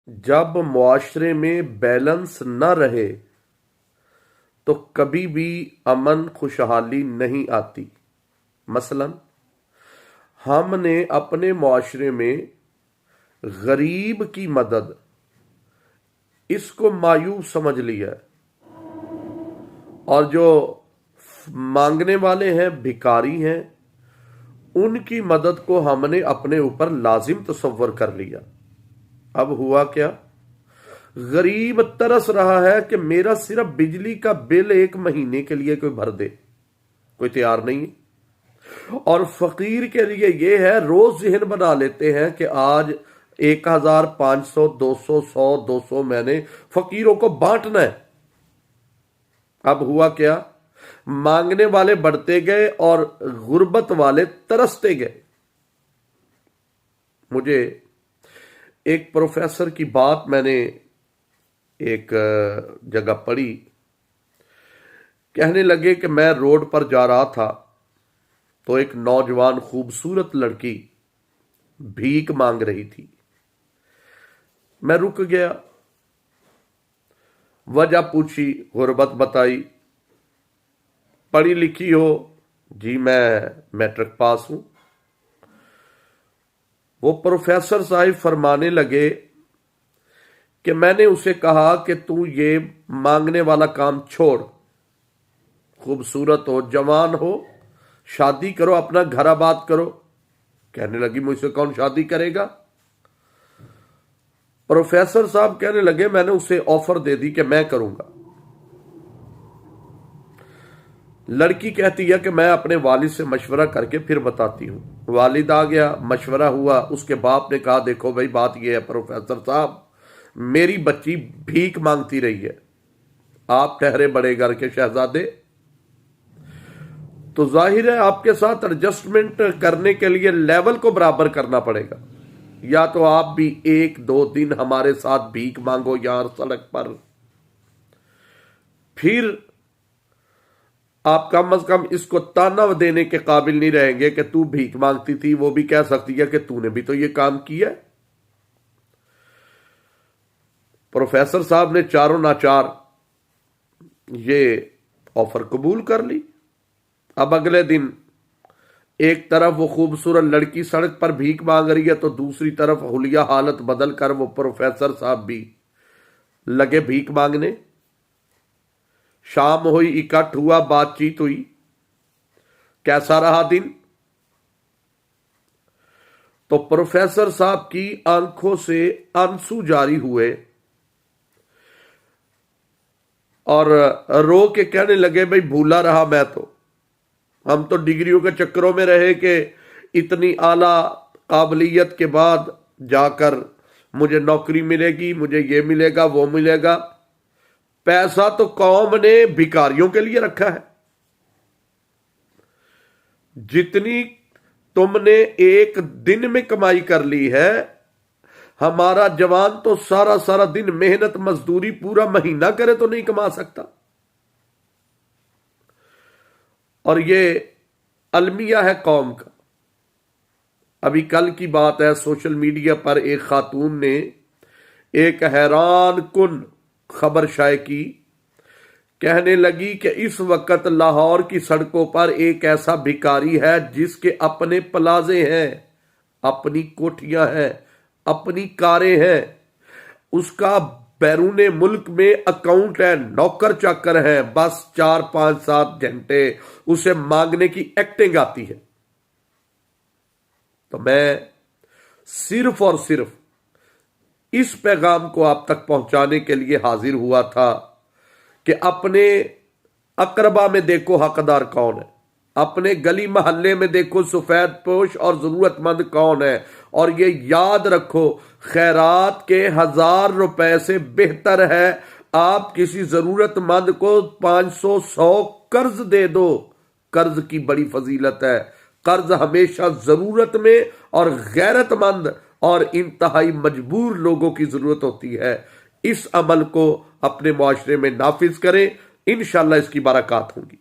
जब मुआशरे में बैलेंस न रहे तो कभी भी अमन खुशहाली नहीं आती। मसलन हमने अपने मुआशरे में गरीब की मदद इसको मायूब समझ लिया है, और जो मांगने वाले हैं, भिखारी हैं, उनकी मदद को हमने अपने ऊपर लाजिम तसव्वुर कर लिया। अब हुआ क्या? गरीब तरस रहा है कि मेरा सिर्फ बिजली का बिल 1 महीने के लिए कोई भर दे, कोई तैयार नहीं है। और फकीर के लिए यह है, रोज जहन बना लेते हैं कि आज 1500, 200, 100, 200 मैंने फकीरों को बांटना है। अब हुआ क्या? मांगने वाले बढ़ते गए और गुर्बत वाले तरसते गए। मुझे एक प्रोफेसर की बात मैंने एक जगह पढ़ी। कहने लगे कि मैं रोड पर जा रहा था तो एक नौजवान खूबसूरत लड़की भीख मांग रही थी। मैं रुक गया, वजह पूछी, गुर्बत बताई। पढ़ी लिखी हो? जी मैं मैट्रिक पास हूं। वो प्रोफेसर साहब फरमाने लगे कि मैंने उसे कहा कि तू ये मांगने वाला काम छोड़, खूबसूरत हो, जवान हो, शादी करो, अपना घर आबाद करो। कहने लगी मुझसे कौन शादी करेगा? प्रोफेसर साहब कहने लगे मैंने उसे ऑफर दे दी कि मैं करूंगा। लड़की कहती है कि मैं अपने वालिद से मशवरा करके फिर बताती हूं। वालिद आ गया, मशवरा हुआ। उसके बाप ने कहा देखो भाई बात यह है प्रोफेसर साहब, मेरी बच्ची भीख मांगती रही है, आप ठहरे बड़े घर के शहजादे, तो जाहिर है आपके साथ एडजस्टमेंट करने के लिए लेवल को बराबर करना पड़ेगा। या तो आप भी 1-2 दिन हमारे साथ भीख मांगो यार सड़क पर, फिर आप कम अज कम इसको ताना देने के काबिल नहीं रहेंगे कि तू भीख मांगती थी। वो भी कह सकती है कि तूने भी तो ये काम किया। प्रोफेसर साहब ने चारों नाचार ये ऑफर कबूल कर ली। अब अगले दिन एक तरफ वो खूबसूरत लड़की सड़क पर भीख मांग रही है, तो दूसरी तरफ हुलिया हालत बदल कर वो प्रोफेसर साहब भी लगे भीख मांगने। शाम हुई, इकट्ठ हुआ, बातचीत हुई। कैसा रहा दिन? तो प्रोफेसर साहब की आंखों से आंसू जारी हुए और रो के कहने लगे भाई भूला रहा मैं तो, हम तो डिग्रियों के चक्करों में रहे कि इतनी आला काबिलियत के बाद जाकर मुझे नौकरी मिलेगी, मुझे ये मिलेगा, वो मिलेगा। पैसा तो कौम ने भिखारियों के लिए रखा है। जितनी तुमने एक दिन में कमाई कर ली है, हमारा जवान तो सारा सारा दिन मेहनत मजदूरी पूरा महीना करे तो नहीं कमा सकता। और ये अलमिया है कौम का। अभी कल की बात है, सोशल मीडिया पर एक खातून ने एक हैरान कुन खबर शाये की। कहने लगी कि इस वक्त लाहौर की सड़कों पर एक ऐसा भिखारी है जिसके अपने प्लाजे हैं, अपनी कोठियां हैं, अपनी कारें हैं, उसका बैरूने मुल्क में अकाउंट है, नौकर चाकर है, बस 4, 5, 7 घंटे उसे मांगने की एक्टिंग आती है। तो मैं सिर्फ और सिर्फ इस पैगाम को आप तक पहुंचाने के लिए हाजिर हुआ था कि अपने अकरबा में देखो हकदार कौन है, अपने गली मोहल्ले में देखो सफेद पोश और जरूरतमंद कौन है, और ये याद रखो खैरात के 1000 रुपए से बेहतर है आप किसी जरूरतमंद को 500, 100 कर्ज दे दो। कर्ज की बड़ी फजीलत है। कर्ज हमेशा जरूरत में और गैरतमंद और इंतहाई मजबूर लोगों की जरूरत होती है। इस अमल को अपने मुआशरे में नाफिज करें, इंशाअल्लाह इसकी बरकत होगी।